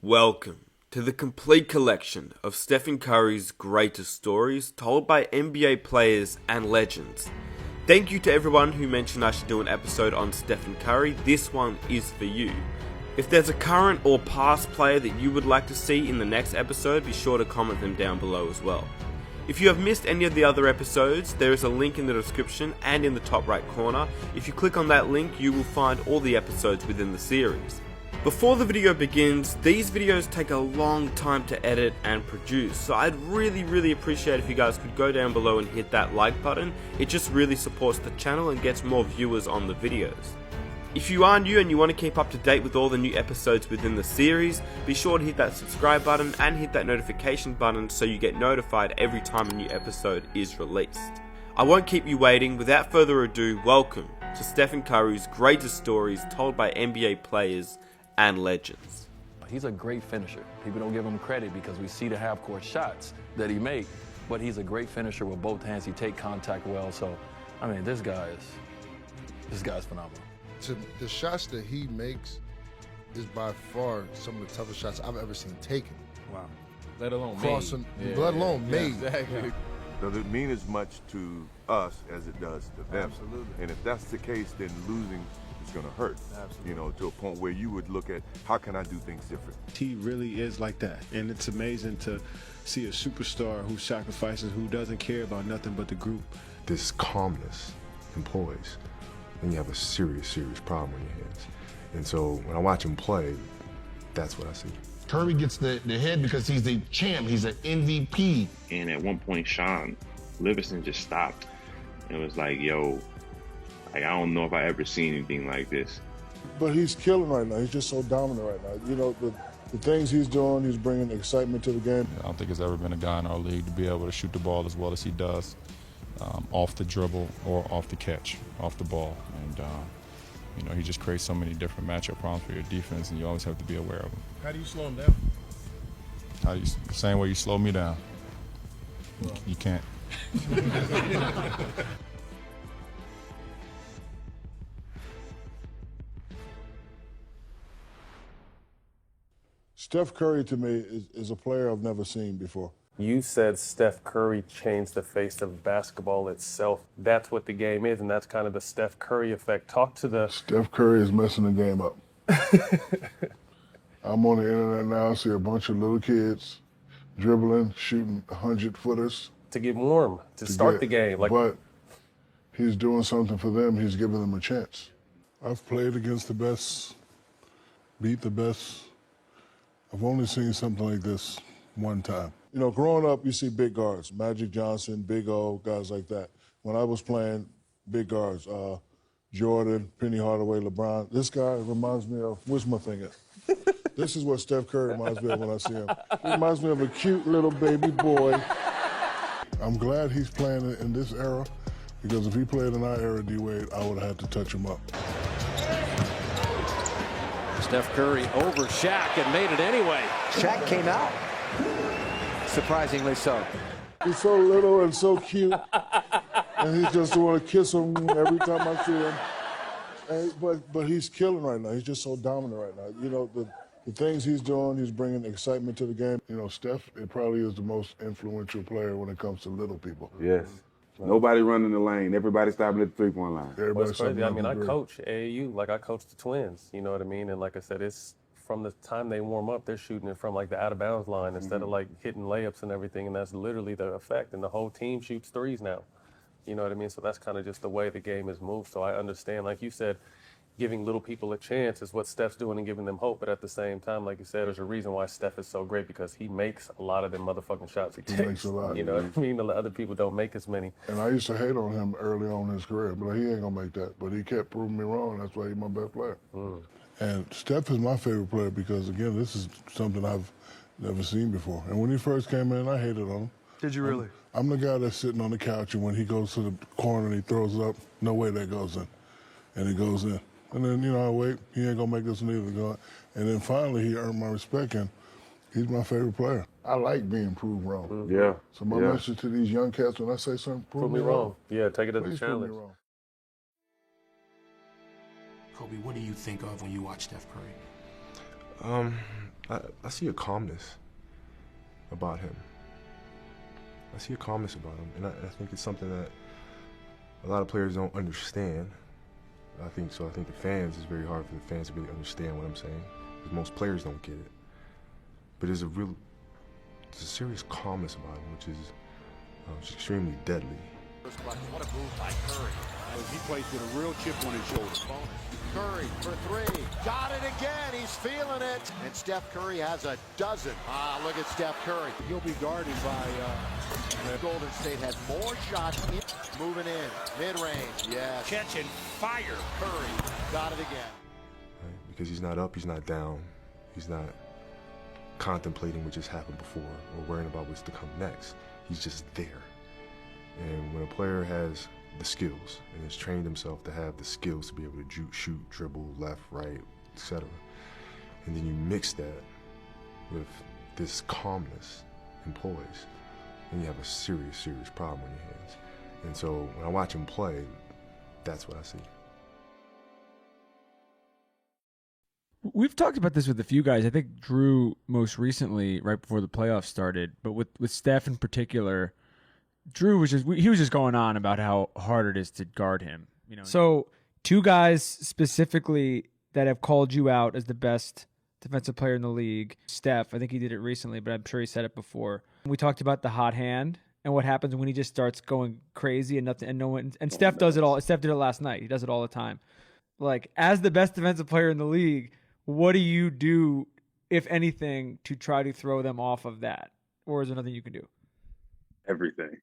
Welcome to the complete collection of Stephen Curry's greatest stories told by NBA players and legends. Thank you to everyone who mentioned I should do an episode on Stephen Curry. This one is for you. If there's a current or past player that you would like to see in the next episode, be sure to comment them down below as well. If you have missed any of the other episodes, there is a link in the description and in the top right corner. If you click on that link, you will find all the episodes within the series. Before the video begins, these videos take a long time to edit and produce, so I'd really appreciate if you guys could go down below and hit that like button. It just really supports the channel and gets more viewers on the videos. If you are new and you want to keep up to date with all the new episodes within the series, be sure to hit that subscribe button and hit that notification button so you get notified every time a new episode is released. I won't keep you waiting. Without further ado, welcome to Stephen Curry's greatest stories told by NBA players and legends. He's a great finisher. People don't give him credit because we see the half-court shots that he makes, but he's a great finisher with both hands. He takes contact well. So, I mean, this guy's phenomenal. The shots that he makes is by far some of the toughest shots I've ever seen taken. Wow. Let alone Crossing, made. let alone made. Exactly. Does it mean as much to us as it does to them? Absolutely. And if that's the case, then losing is going to hurt. Absolutely. You know, to a point where you would look at how can I do things different. He really is like that, and it's amazing to see a superstar who sacrifices, who doesn't care about nothing but the group. This calmness employs, then you have a serious problem on your hands. And so when I watch him play, that's what I see. Curry gets the head because he's a champ. He's an MVP. And at one point, Sean Livingston just stopped. It was like, yo, like, I don't know if I ever seen anything like this. But he's killing right now. He's just so dominant right now. You know, the things he's doing, he's bringing excitement to the game. I don't think there's ever been a guy in our league to be able to shoot the ball as well as he does. Off the dribble or off the catch, off the ball. And, you know, he just creates so many different matchup problems for your defense, and you always have to be aware of them. How do you slow him down? The same way you slow me down. You can't. Steph Curry, to me, is a player I've never seen before. You said Steph Curry changed the face of basketball itself. That's what the game is, and that's kind of the Steph Curry effect. Talk to the... Steph Curry is messing the game up. I'm on the internet now, see a bunch of little kids dribbling, shooting 100-footers. To get warm, to start the game. But he's doing something for them. He's giving them a chance. I've played against the best, beat the best. I've only seen something like this one time. You know, growing up, you see big guards, Magic Johnson, Big O, guys like that. When I was playing, big guards, Jordan, Penny Hardaway, LeBron. This guy reminds me of, where's my finger? This is what Steph Curry reminds me of when I see him. He reminds me of a cute little baby boy. I'm glad he's playing in this era, because if he played in our era, D-Wade, I would have had to touch him up. Steph Curry over Shaq and made it anyway. Shaq came out. Surprisingly so. He's so little and so cute, and he just want to kiss him every time I see him. And, but he's killing right now. He's just so dominant right now. You know, the things he's doing, he's bringing excitement to the game. You know, Steph, it probably is the most influential player when it comes to little people. Yes. Nobody running the lane. Everybody stopping at the three-point line. What's crazy, I mean, I coach AAU, like I coach the Twins, you know what I mean? And like I said, it's from the time they warm up, they're shooting it from like the out of bounds line instead of like hitting layups and everything. And that's literally the effect. And the whole team shoots threes now. You know what I mean? So that's kind of just the way the game is moved. So I understand, like you said, giving little people a chance is what Steph's doing and giving them hope. But at the same time, like you said, there's a reason why Steph is so great, because he makes a lot of them motherfucking shots he takes. He makes a lot. You know what I mean? A lot of other people don't make as many. And I used to hate on him early on in his career, but he ain't going to make that. But he kept proving me wrong. That's why he's my best player. And Steph is my favorite player because, again, this is something I've never seen before. And when he first came in, I hated on him. Did you really? I'm the guy that's sitting on the couch, and when he goes to the corner and he throws it up, no way that goes in. And it goes in. And then, you know, I wait. He ain't going to make this neither. And then finally he earned my respect, and he's my favorite player. I like being proved wrong. Yeah. So my message to these young cats, when I say something, prove me wrong. Yeah, take it as Please a challenge. prove me wrong. Kobe, what do you think of when you watch Steph Curry? I see a calmness about him. I see a calmness about him, and I think it's something that a lot of players don't understand. I think the fans, it's very hard for the fans to really understand what I'm saying, because most players don't get it. But there's a serious calmness about him, which is extremely deadly. What a move by Curry. He plays with a real chip on his shoulder. Curry for three. Got it again. He's feeling it. And Steph Curry has a dozen. Look at Steph Curry. He'll be guarded by Golden State had more shots moving in. Mid-range. Yes. catching fire. Curry got it again. Right? Because he's not up, he's not down. He's not contemplating what just happened before or worrying about what's to come next. He's just there. And when a player has the skills and has trained himself to have the skills to be able to shoot, dribble, left, right, etc., and then you mix that with this calmness and poise, then you have a serious, serious problem on your hands. And so when I watch him play, that's what I see. We've talked about this with a few guys. I think Drew most recently, right before the playoffs started, but with Steph in particular, Drew was just going on about how hard it is to guard him. You know. So two guys specifically that have called you out as the best defensive player in the league. Steph, I think he did it recently, but I'm sure he said it before. We talked about the hot hand and what happens when he just starts going crazy and nothing, and no one. And Steph does it all. Steph did it last night. He does it all the time. Like, as the best defensive player in the league, what do you do, if anything, to try to throw them off of that? Or is there nothing you can do? Everything.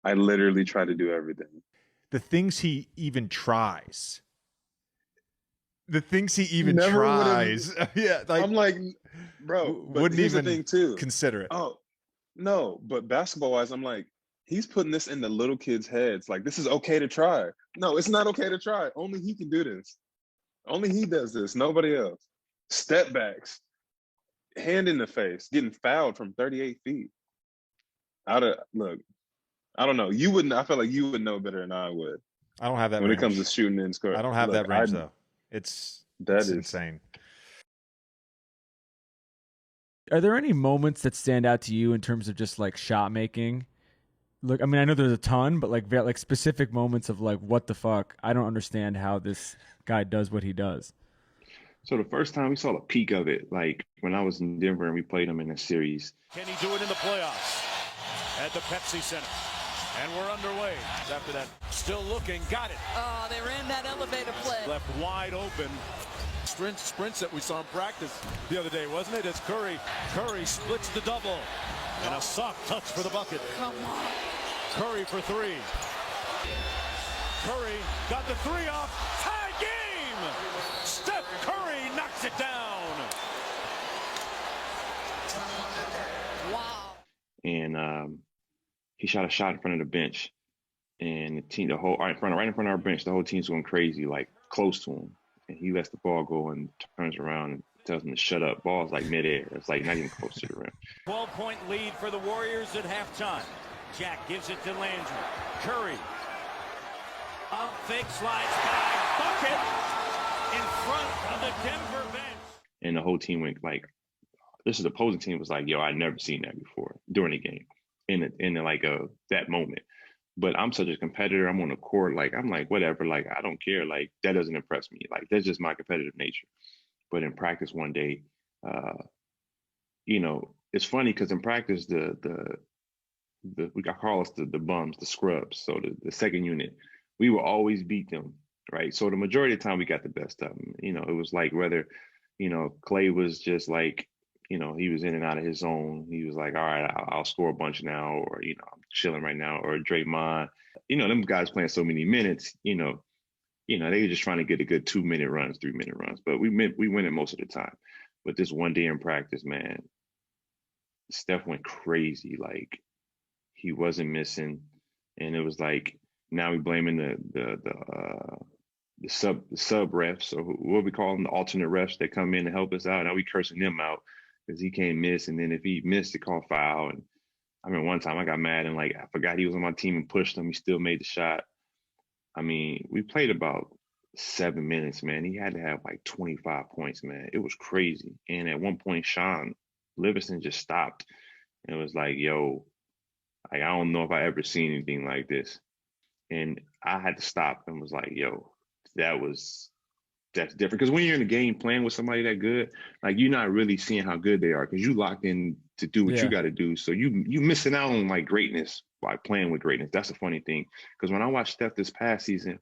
I literally try to do everything. The things he even tries. Yeah, like, I'm like, bro, but wouldn't here's even the thing too. Consider it. Oh, no, but basketball-wise, I'm like, he's putting this in the little kids' heads. Like, this is okay to try. No, it's not okay to try. Only he can do this. Only he does this. Nobody else. Step backs, hand in the face, getting fouled from 38 feet. Look, I don't know. You wouldn't. I feel like you would know better than I would. I don't have that when range. It comes to shooting and scoring. I don't have that range though. It's insane. Are there any moments that stand out to you in terms of just like shot making? Look, I mean, I know there's a ton, but like specific moments of like, what the fuck? I don't understand how this guy does what he does. So the first time we saw the peak of it, like when I was in Denver and we played him in a series. Can he do it in the playoffs at the Pepsi Center? And we're underway. After that, still looking, got it. Oh, they ran that elevator play. Left wide open. Sprints that we saw in practice the other day, wasn't it? As Curry splits the double. And a soft touch for the bucket. Come on. Curry for three. Curry got the three off. Tie game! Steph Curry knocks it down. Wow. And he shot a shot in front of the bench. And the team, right in front of our bench, the whole team's going crazy, like close to him. And he lets the ball go and turns around and tells him to shut up. Ball's like midair. It's like not even close to the rim. 12-point lead for the Warriors at halftime. Jack gives it to Landry. Curry. Up, fake, slides by. Bucket in front of the Denver bench. And the whole team went like, this is the opposing team was like, yo, I'd never seen that before during the game. In like that moment. But I'm such a competitor. I'm on the court. Like, I'm like, whatever. Like, I don't care. Like, that doesn't impress me. Like, that's just my competitive nature. But in practice one day, you know, it's funny because in practice, we call us the bums, the scrubs. So the second unit, we will always beat them, right? So the majority of the time we got the best of them. You know, it was like whether, you know, Clay was just like, you know, he was in and out of his zone. He was like, all right, I'll score a bunch now, or, you know, I'm chilling right now, or Draymond. You know, them guys playing so many minutes, you know, they were just trying to get a good 2-minute runs, 3-minute runs. But we win it most of the time. But this one day in practice, man, Steph went crazy. Like, he wasn't missing. And it was like, now we blaming the sub refs, or what we call them, the alternate refs that come in to help us out. Now we cursing them out because he can't miss. And then if he missed, they call foul. And I mean, one time I got mad and like, I forgot he was on my team and pushed him. He still made the shot. I mean, we played about 7 minutes, man, he had to have like 25 points, man. It was crazy. And at one point, Sean Livingston just stopped and was like, yo, like, I don't know if I ever seen anything like this. And I had to stop and was like, yo, that's different. Because when you're in a game playing with somebody that good, like, you're not really seeing how good they are because you locked in to do what you got to do. So you missing out on like greatness by playing with greatness. That's the funny thing. Because when I watched Steph this past season,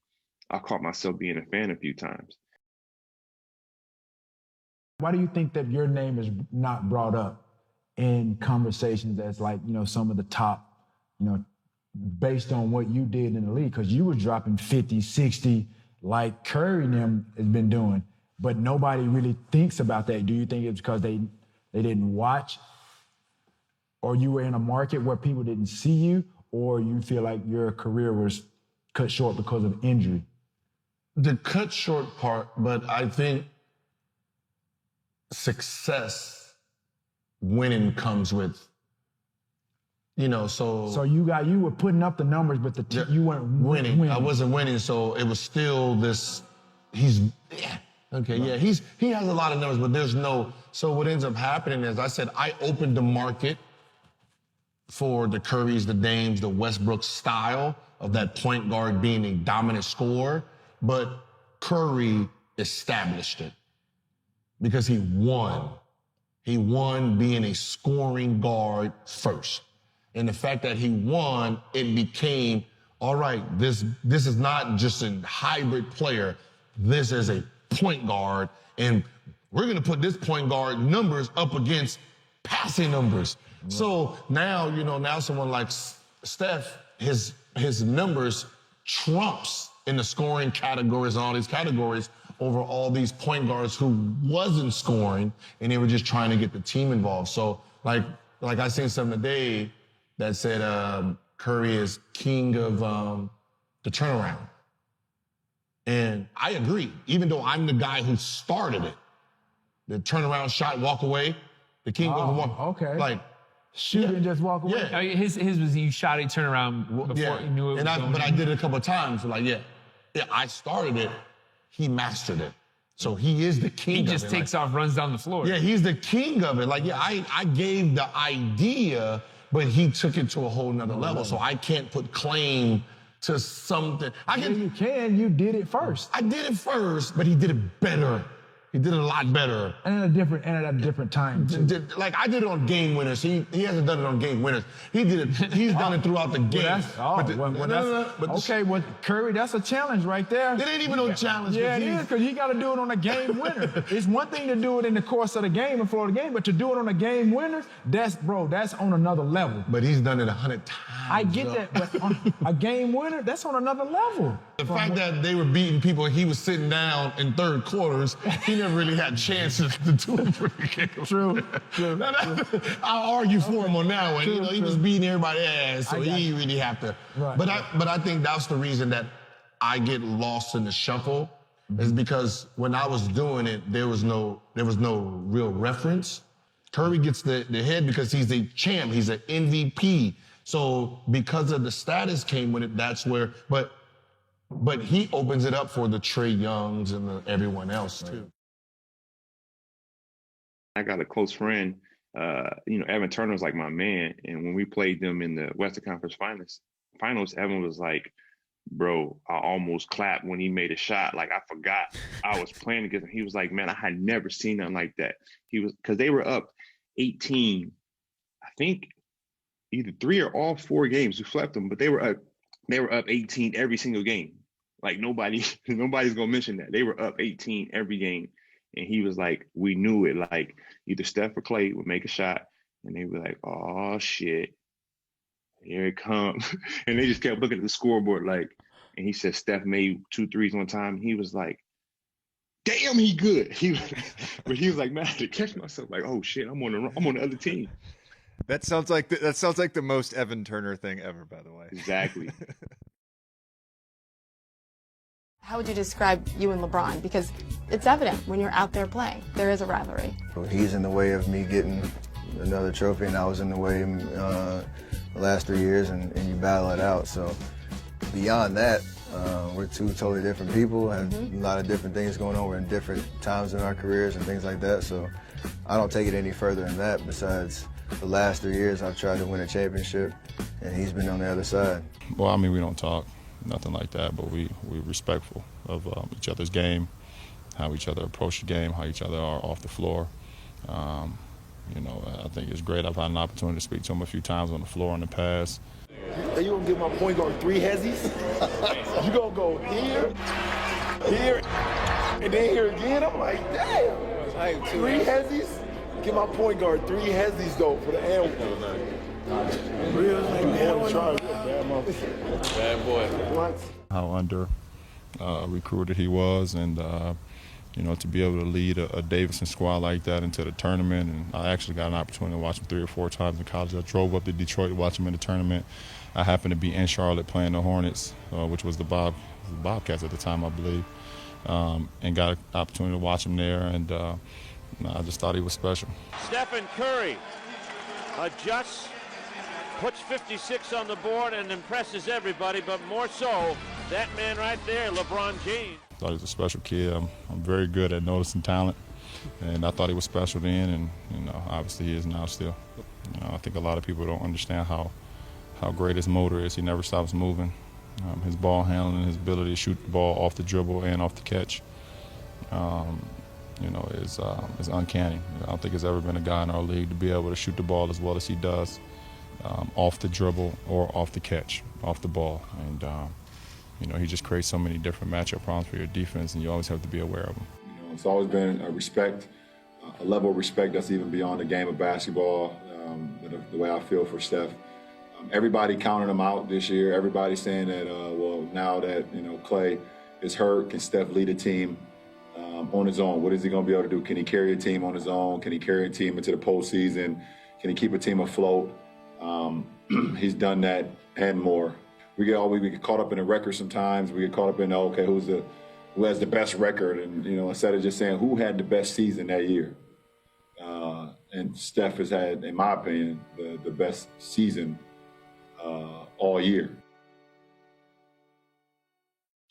I caught myself being a fan a few times. Why do you think that your name is not brought up in conversations as like, you know, some of the top, you know, based on what you did in the league? Because you were dropping 50, 60 like Curry and them has been doing, but nobody really thinks about that. Do you think it's because they didn't watch, or you were in a market where people didn't see you, or you feel like your career was cut short because of injury? The cut short part, but I think success, winning comes with, you know, so you were putting up the numbers, but you weren't winning. I wasn't winning, so it was still this. He has a lot of numbers, but there's no. So what ends up happening is, I said, I opened the market for the Currys, the Dames, the Westbrook style of that point guard being a dominant scorer, but Curry established it because he won. He won being a scoring guard first. And the fact that he won, it became, all right, this is not just a hybrid player. This is a point guard, and we're going to put this point guard numbers up against passing numbers. Mm-hmm. So now, you know, now someone like Steph, his numbers trumps in the scoring categories and all these categories over all these point guards who wasn't scoring, and they were just trying to get the team involved. So like I seen something today that said Curry is king of the turnaround. And I agree, even though I'm the guy who started it. The turnaround shot, walk away, the king of the walk. Okay. Like, shoot and just walk away. Yeah. His was you shot a turnaround before you knew it was going But I did it a couple of times. So like, I started it, he mastered it. So he is the king of it. He just takes off, runs down the floor. Yeah, he's the king of it. Like, I gave the idea, but he took it to a whole nother level. So I can't put claim to something. You can. You did it first. I did it first, but he did it better. He did it a lot better. And at a different time, too. Like, I did it on game winners. He hasn't done it on game winners. He did it. He's done it throughout the game. Curry, that's a challenge right there. It ain't even no challenge. Yeah, it is, because you got to do it on a game winner. It's one thing to do it in the course of the game and flow of the game, but to do it on a game winner, that's on another level. But he's done it 100 times. I get that, but on a game winner, that's on another level. The fact that they were beating people, he was sitting down in third quarters, he never really had chances to do it for the game. True. I'll argue for him on that one. You know, he was beating everybody's ass, so he didn't really have to. Right. But I think that's the reason that I get lost in the shuffle, is because when I was doing it, there was no real reference. Curry gets the head because he's a champ, he's an MVP. So because of the status came with it, that's where, but he opens it up for the Trae Youngs and everyone else too. I got a close friend, Evan Turner was like my man. And when we played them in the Western Conference Finals, Evan was like, bro, I almost clapped when he made a shot. Like, I forgot I was playing against him. He was like, man, I had never seen nothing like that. Because they were up 18, I think either 3 or all 4 games. We swept them, but they were up 18 every single game. Like, nobody's gonna mention that. They were up 18 every game. And he was like, we knew it. Like, either Steph or Klay would make a shot, and they were like, oh, shit, here it comes. And they just kept looking at the scoreboard, like, and he said Steph made 2 threes one time. He was like, damn, he good. But he was like, man, I had to catch myself. Like, oh, shit, I'm on the other team. That sounds like the most Evan Turner thing ever, by the way. Exactly. How would you describe you and LeBron? Because it's evident when you're out there playing, there is a rivalry. He's in the way of me getting another trophy, and I was in the way the last 3 years, and you battle it out. So beyond that, We're two totally different people, have a lot of different things going on. We're in different times in our careers and things like that. So I don't take it any further than that. Besides, the last 3 years I've tried to win a championship, and he's been on the other side. Well, I mean, we don't talk, nothing like that, but we're respectful of each other's game, how each other approach the game, how each other are off the floor. You know, I think it's great. I've had an opportunity to speak to him a few times on the floor in the past. Are you gonna give my point guard 3 hezzies? You gonna go here, here, and then here again? I'm like, damn. 3 hezzies? Give my point guard 3 hezzies though for the and real Bad boy. What? How under recruited he was, and you know, to be able to lead a Davidson squad like that into the tournament. And I actually got an opportunity to watch him 3 or 4 times in college. I drove up to Detroit to watch him in the tournament. I happened to be in Charlotte playing the Hornets, which was the Bobcats at the time, I believe, and got an opportunity to watch him there. And I just thought he was special. Stephen Curry adjusts, puts 56 on the board, and impresses everybody, but more so, that man right there, LeBron James. I thought he was a special kid. I'm very good at noticing talent, and I thought he was special then, and you know, obviously he is now still. You know, I think a lot of people don't understand how great his motor is. He never stops moving. His ball handling, his ability to shoot the ball off the dribble and off the catch, you know, is uncanny. I don't think there's ever been a guy in our league to be able to shoot the ball as well as he does, off the dribble or off the catch, off the ball. And you know, he just creates so many different matchup problems for your defense, and you always have to be aware of him. You know, it's always been a respect, a level of respect that's even beyond the game of basketball. The way I feel for Steph. Everybody counting him out this year. Everybody saying that, well, now that, you know, Klay is hurt, can Steph lead a team on his own? What is he going to be able to do? Can he carry a team on his own? Can he carry a team into the postseason? Can he keep a team afloat? He's done that and more. We get caught up in the record sometimes. We get caught up in, okay, who has the best record? And, you know, instead of just saying who had the best season that year. And Steph has had, in my opinion, the best season all year.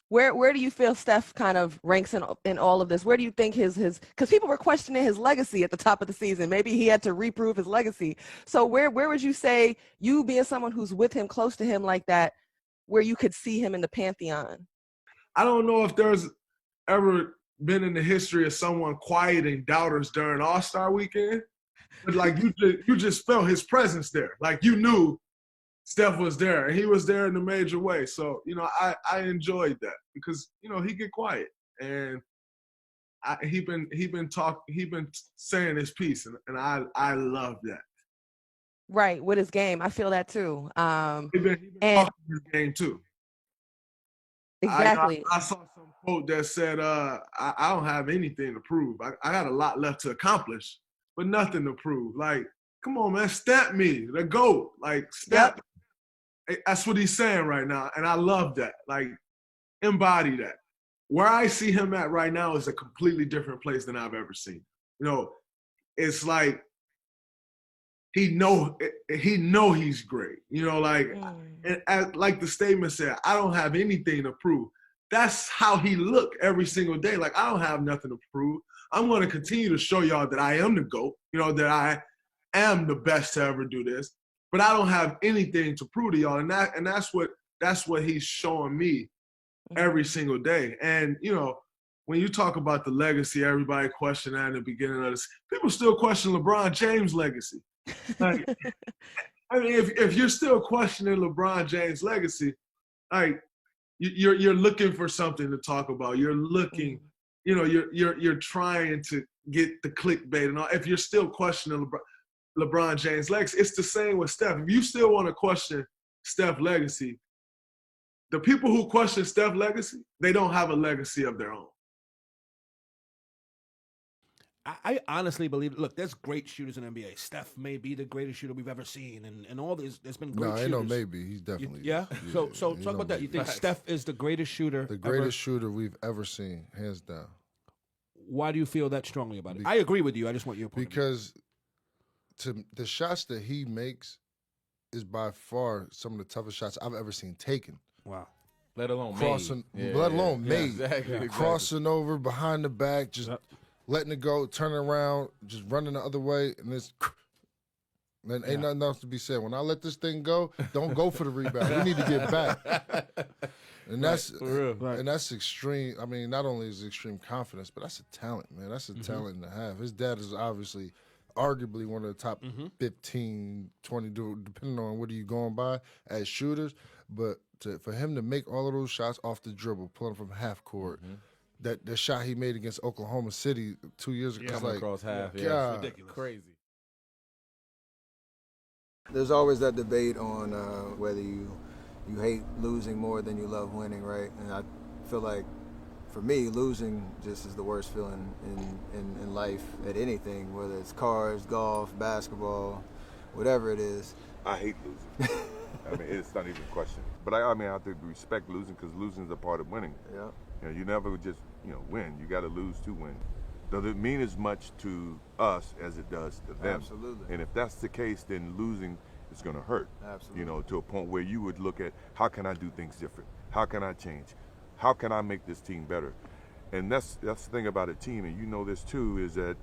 Where do you feel Steph kind of ranks in all of this? Where do you think his because people were questioning his legacy at the top of the season. Maybe he had to reprove his legacy. So where would you say, you being someone who's with him, close to him like that, where you could see him in the pantheon? I don't know if there's ever been in the history of someone quieting doubters during All-Star weekend, but like you just felt his presence there. Like you knew Steph was there, and he was there in a major way. So, you know, I enjoyed that because, you know, he get quiet, and he been saying his piece, and I love that. Right, with his game, I feel that too. He been talking his game too. Exactly. I saw some quote that said, I don't have anything to prove. I got a lot left to accomplish, but nothing to prove. Like, come on, man, step me, the GOAT. Like, step. Yep. That's what he's saying right now, and I love that. Like, embody that. Where I see him at right now is a completely different place than I've ever seen. You know, it's like he know he's great. You know, like, and like the statement said, I don't have anything to prove. That's how he look every single day. Like, I don't have nothing to prove. I'm going to continue to show y'all that I am the GOAT, you know, that I am the best to ever do this, but I don't have anything to prove to y'all. And that's what he's showing me every single day. And, you know, when you talk about the legacy, everybody questioned that in the beginning of this. People still question LeBron James' legacy. Like, I mean, if you're still questioning LeBron James' legacy, like, you're looking for something to talk about. You're looking, you know, you're trying to get the clickbait and all. If you're still questioning LeBron James' legacy, it's the same with Steph. If you still want to question Steph's legacy, the people who question Steph's legacy, they don't have a legacy of their own. I honestly believe, look, there's great shooters in the NBA. Steph may be the greatest shooter we've ever seen, and all this, there's been great shooters. No, ain't no maybe. He's definitely. Yeah? So talk about that. You think Steph is the greatest shooter The greatest shooter we've ever seen, hands down. Why do you feel that strongly about it? I agree with you. I just want your point. Because the shots that he makes is by far some of the toughest shots I've ever seen taken. Wow. Let alone crossing, made. let alone made, Exactly. crossing over behind the back, just letting it go, turning around, just running the other way, and it's. Then ain't nothing else to be said. When I let this thing go, don't go for the rebound. We need to get back. And that's and that's extreme. I mean, not only is it extreme confidence, but that's a talent, man. That's a talent to have. His dad is obviously, arguably one of the top 15, 20, depending on what are you going by as shooters. But for him to make all of those shots off the dribble, pulling from half court, that shot he made against Oklahoma City 2 years ago, Coming across half, God, it's ridiculous. Crazy. There's always that debate on whether you hate losing more than you love winning, right? And I feel like, for me, losing just is the worst feeling in life at anything, whether it's cars, golf, basketball, whatever it is. I hate losing. I mean, it's not even a question. But I mean, I have to respect losing because losing is a part of winning. Yeah. You know, you never just win. You got to lose to win. Does it mean as much to us as it does to them? Absolutely. And if that's the case, then losing is going to hurt. Absolutely. You know, to a point where you would look at how can I do things different? How can I change? How can I make this team better? And that's the thing about a team, and you know this too, is that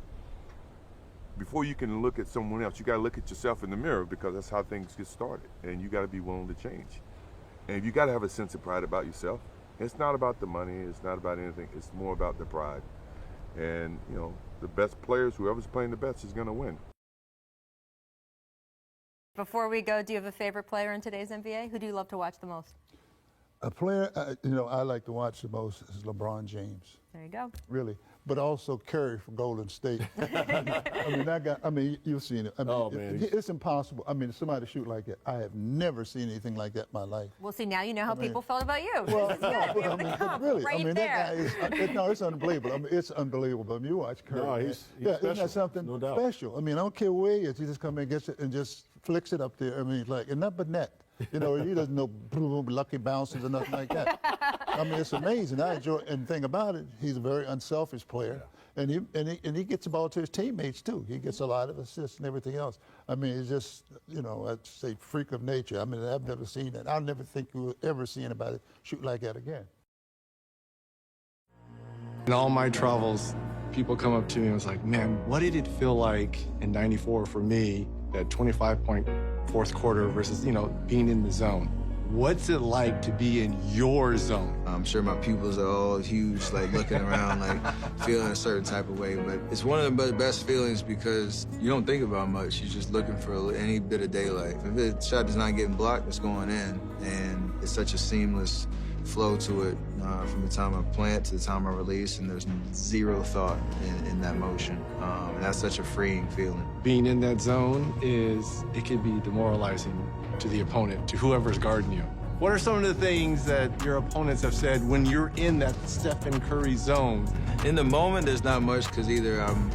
before you can look at someone else, you got to look at yourself in the mirror because that's how things get started. And you got to be willing to change. And you got to have a sense of pride about yourself. It's not about the money. It's not about anything. It's more about the pride. And, you know, the best players, whoever's playing the best is going to win. Before we go, do you have a favorite player in today's NBA? Who do you love to watch the most? A player, I like to watch the most is LeBron James. There you go. Really. But also Curry from Golden State. I mean, that guy, you've seen it. I mean, it's impossible. I mean, somebody shoot like that. I have never seen anything like that in my life. Well, see, now you know how people felt about you. Well, This is good. We have the comp right there. That guy is, it's unbelievable. I mean, it's unbelievable. I mean, you watch Curry. No, he's Isn't special, that something no doubt. special? I mean, I don't care where he is. He just come in and gets it and just flicks it up there. I mean, and not but net. You know, he doesn't know lucky bounces or nothing like that. I mean, it's amazing. I enjoy, and the thing about it, he's a very unselfish player, and he gets the ball to his teammates too. He gets a lot of assists and everything else. I mean, it's just, I'd say freak of nature. I mean, I've never seen that. I'll never think you'll ever see anybody shoot like that again. In all my travels, people come up to me and was like, man, what did it feel like in '94 for me, that 25-point fourth quarter versus, being in the zone? What's it like to be in your zone? I'm sure my pupils are all huge, like looking around, like feeling a certain type of way. But it's one of the best feelings because you don't think about much. You're just looking for any bit of daylight. If the shot is not getting blocked, it's going in. And it's such a seamless flow to it from the time I plant to the time I release, and there's zero thought in that motion. And that's such a freeing feeling. Being in that zone it can be demoralizing to the opponent, to whoever's guarding you. What are some of the things that your opponents have said when you're in that Stephen Curry zone? In the moment, there's not much because either I'm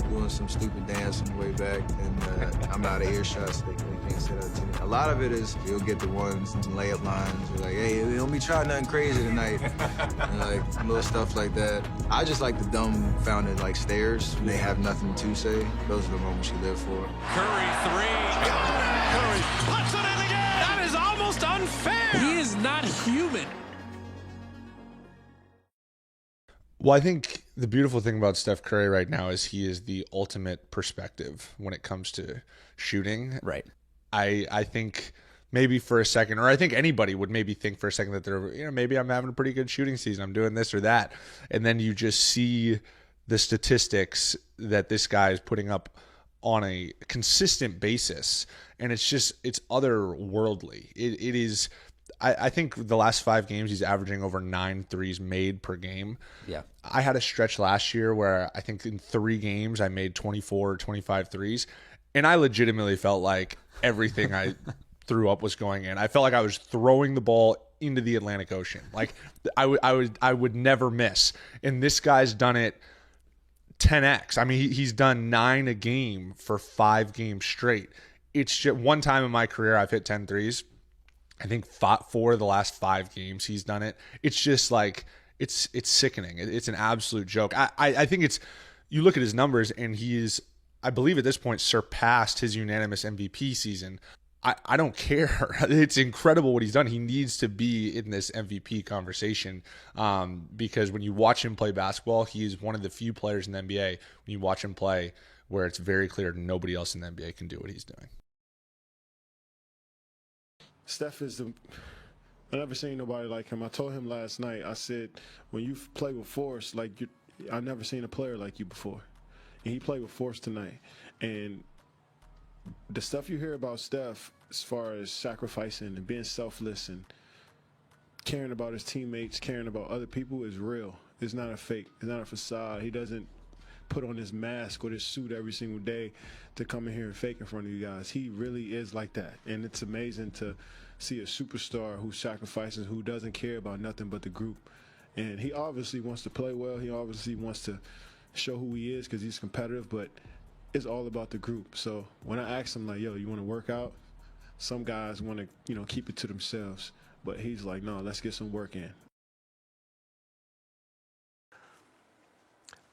doing some stupid dance on the way back and I'm out of earshot, so they can't say that to me. A lot of it is you'll get the ones, some layup lines. You're like, hey, don't be trying nothing crazy tonight. And like little stuff like that. I just like the dumbfounded like stares when they have nothing to say. Those are the moments you live for. Curry three. Curry puts it in again. That is almost unfair. He is not human. Well, I think the beautiful thing about Steph Curry right now is he is the ultimate perspective when it comes to shooting. Right. I think maybe for a second, or I think anybody would maybe think for a second that they're, maybe I'm having a pretty good shooting season. I'm doing this or that. And then you just see the statistics that this guy is putting up on a consistent basis. And it's otherworldly. It is. I think the last 5 games, he's averaging over 9 threes made per game. Yeah. I had a stretch last year where I think in 3 games I made 24 or 25 threes. And I legitimately felt like everything I threw up was going in. I felt like I was throwing the ball into the Atlantic Ocean. Like I would never miss. And this guy's done it 10x. I mean, he's done 9 a game for 5 games straight. It's just one time in my career I've hit 10 threes. I think 4 of the last 5 games he's done it. It's just like, it's sickening. It's an absolute joke. I think you look at his numbers and I believe at this point surpassed his unanimous MVP season. I don't care. It's incredible what he's done. He needs to be in this MVP conversation because when you watch him play basketball, he is one of the few players in the NBA, when you watch him play, where it's very clear nobody else in the NBA can do what he's doing. Steph is I never seen nobody like him. I told him last night, I said, when you play with force, I've never seen a player like you before. And he played with force tonight. And the stuff you hear about Steph as far as sacrificing and being selfless and caring about his teammates, caring about other people is real. It's not a fake. It's not a facade. He doesn't put on his mask or this suit every single day to come in here and fake in front of you guys. He really is like that. And it's amazing to see a superstar who sacrifices, who doesn't care about nothing but the group. And he obviously wants to play well. He obviously wants to show who he is because he's competitive, but it's all about the group. So when I asked him, like, yo, you want to work out? Some guys want to, keep it to themselves. But he's like, no, let's get some work in.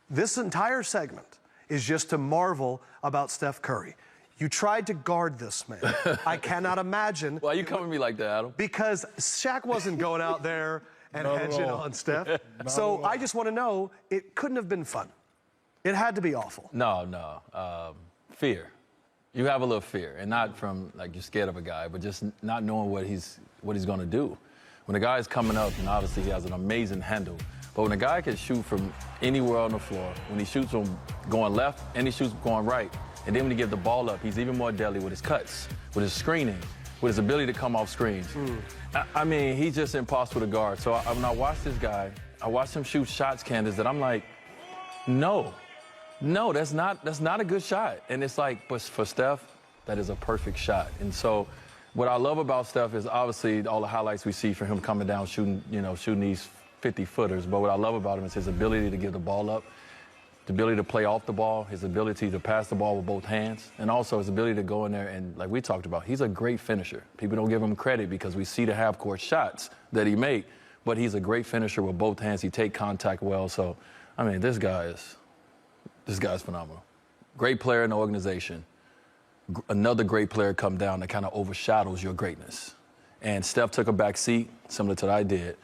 This entire segment is just to marvel about Steph Curry. You tried to guard this man. I cannot imagine. Why are you coming at me like that, Adam? Because Shaq wasn't going out there and hedging on Steph. So I just want to know, it couldn't have been fun. It had to be awful. No. Fear. You have a little fear, and not from you're scared of a guy, but just not knowing what he's going to do. When a guy is coming up, and obviously he has an amazing handle, but when a guy can shoot from anywhere on the floor, when he shoots from going left and he shoots going right, and then when he gets the ball up, he's even more deadly with his cuts, with his screening, with his ability to come off screens. I mean, he's just impossible to guard. So when I watch this guy, I watch him shoot shots, Candace, that I'm like, no, that's not a good shot. And it's like, but for Steph, that is a perfect shot. And so what I love about Steph is obviously all the highlights we see for him coming down, shooting these 50-footers. But what I love about him is his ability to get the ball up, the ability to play off the ball, his ability to pass the ball with both hands, and also his ability to go in there and, like we talked about, he's a great finisher. People don't give him credit because we see the half-court shots that he made, but he's a great finisher with both hands. He take contact well. So, I mean, this guy's phenomenal. Great player in the organization. Another great player come down that kind of overshadows your greatness. And Steph took a back seat, similar to what I did.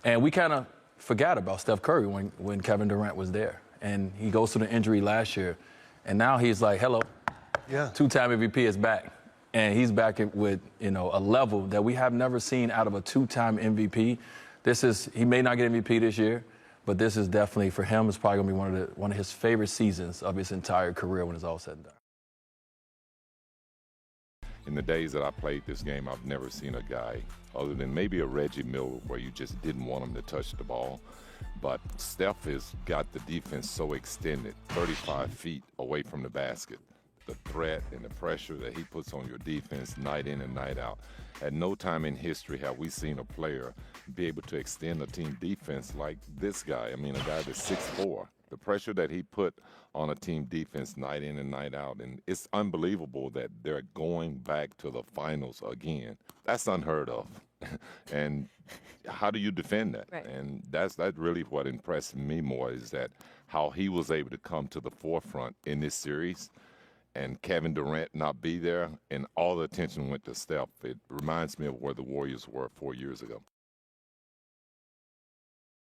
And we kind of forgot about Steph Curry when Kevin Durant was there. And he goes through the injury last year. And now he's like, hello. Yeah. Two-time MVP is back. And he's back with, a level that we have never seen out of a two-time MVP. He may not get MVP this year, but this is definitely, for him, it's probably going to be one of his favorite seasons of his entire career when it's all said and done. In the days that I played this game, I've never seen a guy, other than maybe a Reggie Miller, where you just didn't want him to touch the ball. But Steph has got the defense so extended, 35 feet away from the basket. The threat and the pressure that he puts on your defense night in and night out. At no time in history have we seen a player be able to extend a team defense like this guy. I mean, a guy that's 6'4". The pressure that he put on a team defense night in and night out, and it's unbelievable that they're going back to the finals again. That's unheard of. And how do you defend that? Right. And that's really what impressed me more, is that how he was able to come to the forefront in this series, and Kevin Durant not be there, and all the attention went to Steph. It reminds me of where the Warriors were 4 years ago.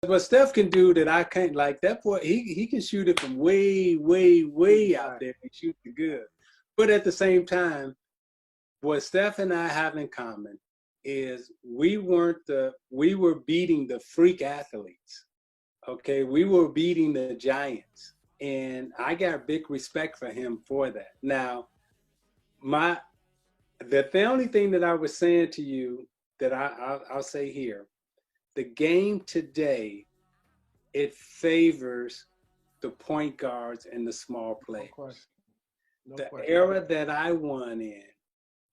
What Steph can do that I can't, like that boy, he can shoot it from way, way, way out there and shoot it good. But at the same time, what Steph and I have in common is we were beating the freak athletes. Okay, we were beating the giants. And I got big respect for him for that. Now, the only thing that I was saying to you that I'll say here, the game today, it favors the point guards and the small players. The era that I won in,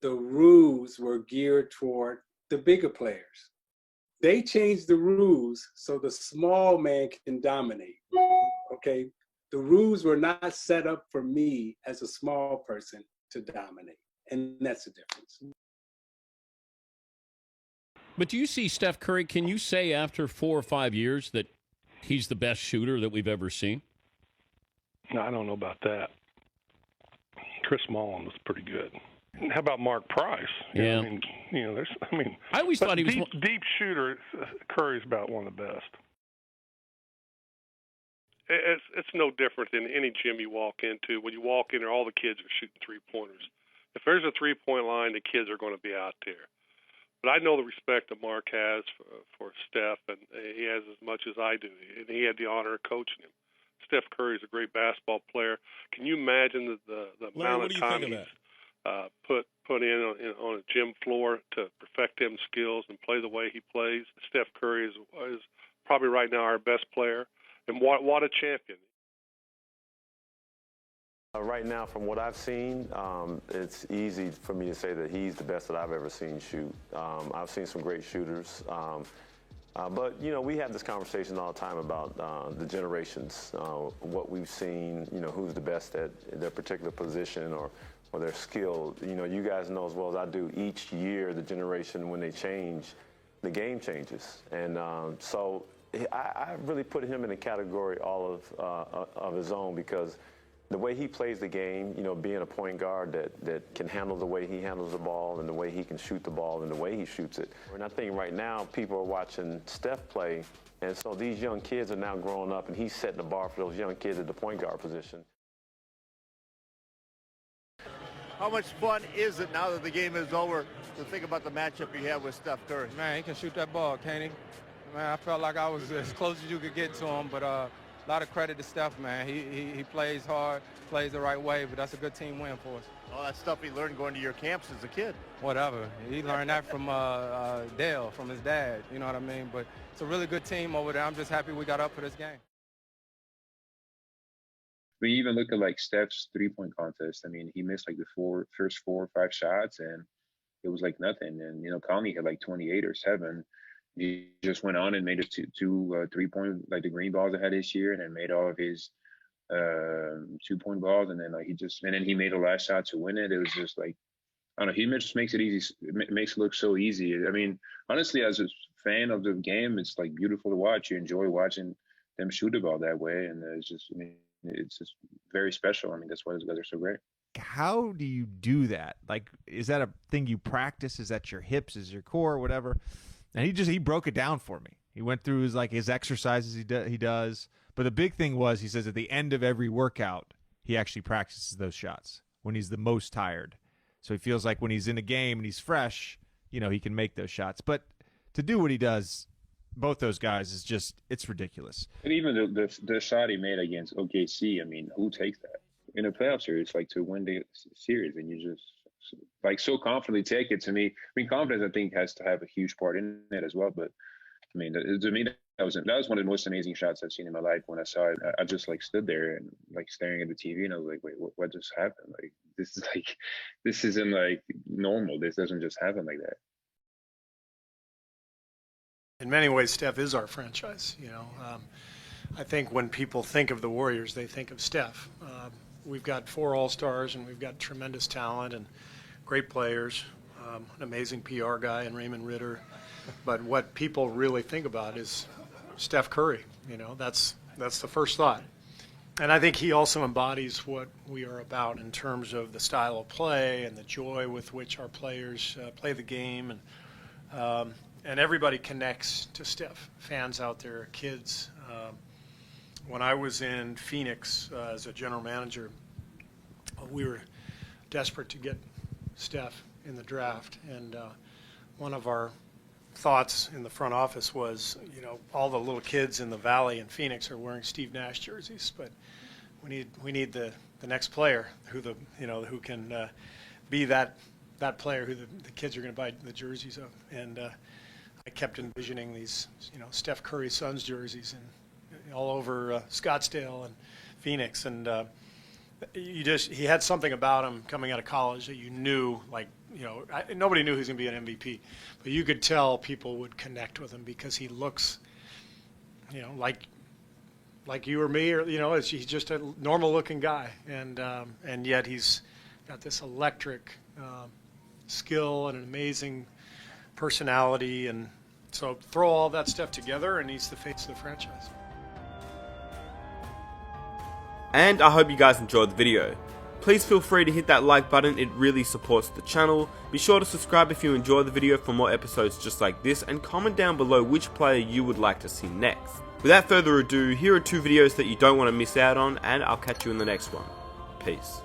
the rules were geared toward the bigger players. They changed the rules so the small man can dominate, okay? The rules were not set up for me as a small person to dominate, and that's the difference. But do you see Steph Curry, can you say after 4 or 5 years that he's the best shooter that we've ever seen? No, I don't know about that. Chris Mullin was pretty good. How about Mark Price? Yeah. I mean, I always thought he was deep shooter. Curry's about one of the best. It's no different than any gym you walk into. When you walk in there, all the kids are shooting three-pointers. If there's a three-point line, the kids are going to be out there. But I know the respect that Mark has for Steph, and he has as much as I do. And he had the honor of coaching him. Steph Curry is a great basketball player. Can you imagine the amount of time he's put in on a gym floor to perfect them skills and play the way he plays? Steph Curry is probably right now our best player, and what a champion. Right now, from what I've seen, it's easy for me to say that he's the best that I've ever seen shoot. I've seen some great shooters. But, you know, we have this conversation all the time about the generations, what we've seen, you know, who's the best at their particular position or their skill. You know, you guys know as well as I do, each year the generation, when they change, the game changes. And so I really put him in a category all of his own, because the way he plays the game, you know, being a point guard that can handle the way he handles the ball and the way he can shoot the ball and the way he shoots it. And I think right now people are watching Steph play, and so these young kids are now growing up, and he's setting the bar for those young kids at the point guard position. How much fun is it now that the game is over to think about the matchup you have with Steph Curry? Man, he can shoot that ball, can't he? Man, I felt like I was as close as you could get to him, but a lot of credit to Steph, man. He plays hard, plays the right way, but that's a good team win for us. All that stuff he learned going to your camps as a kid. Whatever. He learned that from Dale, from his dad, you know what I mean? But it's a really good team over there. I'm just happy we got up for this game. When you even look at like Steph's three-point contest, I mean, he missed like the first 4 or 5 shots, and it was like nothing. And, you know, Conley had like 28 or 7. He just went on and made it two 3-point, like the green balls ahead this year, and then made all of his 2-point balls. And then then he made the last shot to win it. It was just like, I don't know, he just makes it easy. It makes it look so easy. I mean, honestly, as a fan of the game, it's like beautiful to watch. You enjoy watching them shoot the ball that way. And it's just, I mean, it's just very special. I mean, that's why those guys are so great. How do you do that? Like, is that a thing you practice? Is that your hips? Is your core? Whatever. And he broke it down for me. He went through his exercises he does. But the big thing was, he says at the end of every workout, he actually practices those shots when he's the most tired. So he feels like when he's in a game and he's fresh, you know, he can make those shots. But to do what he does, both those guys, is just, it's ridiculous. And even the shot he made against OKC, I mean, who takes that? In a playoff series, like to win the series, and you just like so confidently take it. To me, I mean, confidence, I think, has to have a huge part in it as well. But I mean, to me, that was one of the most amazing shots I've seen in my life. When I saw it, I just like stood there and like staring at the TV, and I was like, wait, what just happened? Like, this isn't like normal. This doesn't just happen like that. In many ways, Steph is our franchise. You know, I think when people think of the Warriors, they think of Steph. We've got 4 All-Stars, and we've got tremendous talent and great players, an amazing PR guy in Raymond Ritter. But what people really think about is Steph Curry. You know, that's the first thought. And I think he also embodies what we are about in terms of the style of play and the joy with which our players play the game. And everybody connects to Steph, fans out there, kids. When I was in Phoenix as a general manager, we were desperate to get Steph in the draft. And one of our thoughts in the front office was, you know, all the little kids in the Valley in Phoenix are wearing Steve Nash jerseys, but we need the next player who can be that player who the kids are going to buy the jerseys of. And I kept envisioning these, you know, Steph Curry Suns jerseys and all over Scottsdale and Phoenix, and he had something about him coming out of college that you knew, like, you know, nobody knew he was going to be an MVP, but you could tell people would connect with him because he looks, you know, like you or me, or, you know, he's just a normal looking guy, and yet he's got this electric skill and an amazing personality, and so throw all that stuff together, and he's the face of the franchise. And I hope you guys enjoyed the video. Please feel free to hit that like button, it really supports the channel. Be sure to subscribe if you enjoy the video for more episodes just like this, and comment down below which player you would like to see next. Without further ado, here are 2 videos that you don't want to miss out on, and I'll catch you in the next one. Peace.